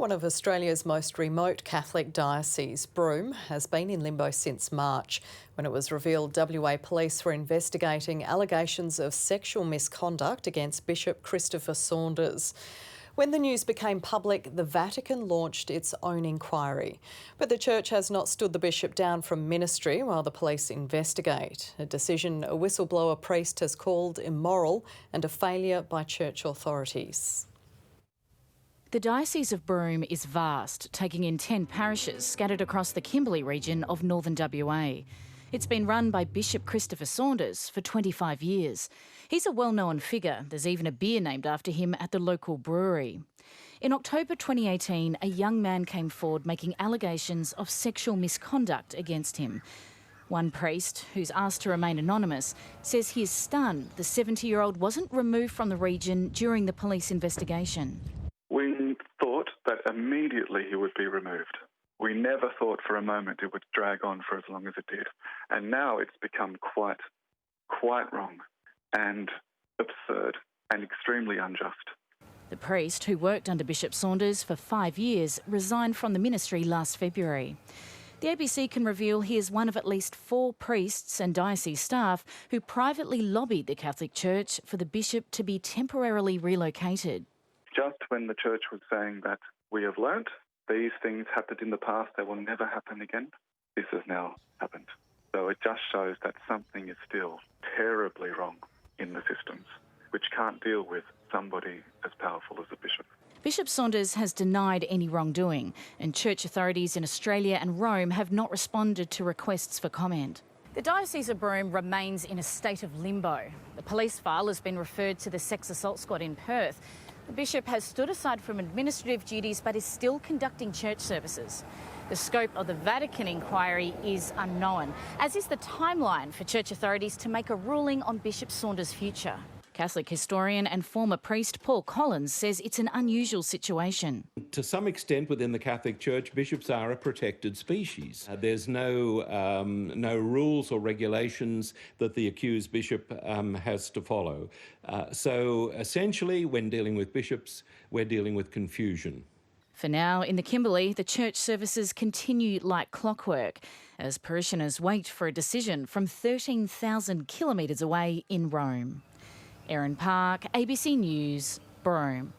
One of Australia's most remote Catholic dioceses, Broome, has been in limbo since March, when it was revealed WA police were investigating allegations of sexual misconduct against Bishop Christopher Saunders. When the news became public, the Vatican launched its own inquiry. But the Church has not stood the bishop down from ministry while the police investigate, a decision a whistleblower priest has called immoral and a failure by Church authorities. The Diocese of Broome is vast, taking in 10 parishes scattered across the Kimberley region of northern WA. It's been run by Bishop Christopher Saunders for 25 years. He's a well-known figure. There's even a beer named after him at the local brewery. In October 2018, a young man came forward making allegations of sexual misconduct against him. One priest, who's asked to remain anonymous, says he is stunned the 70-year-old wasn't removed from the region during the police investigation. We thought that immediately he would be removed. We never thought for a moment it would drag on for as long as it did. And now it's become quite wrong and absurd and extremely unjust. The priest, who worked under Bishop Saunders for 5 years, resigned from the ministry last February. The ABC can reveal he is one of at least 4 priests and diocese staff who privately lobbied the Catholic Church for the bishop to be temporarily relocated. Just when the Church was saying that we have learnt, these things happened in the past, they will never happen again, this has now happened. So it just shows that something is still terribly wrong in the systems, which can't deal with somebody as powerful as a bishop. Bishop Saunders has denied any wrongdoing, and church authorities in Australia and Rome have not responded to requests for comment. The Diocese of Broome remains in a state of limbo. The police file has been referred to the Sex Assault Squad in Perth. The bishop has stood aside from administrative duties but is still conducting church services. The scope of the Vatican inquiry is unknown, as is the timeline for church authorities to make a ruling on Bishop Saunders' future. Catholic historian and former priest Paul Collins says it's an unusual situation. To some extent within the Catholic Church, bishops are a protected species. There's no rules or regulations that the accused bishop has to follow. So essentially, when dealing with bishops, we're dealing with confusion. For now, in the Kimberley, the church services continue like clockwork as parishioners wait for a decision from 13,000 kilometres away in Rome. Erin Park, ABC News, Broome.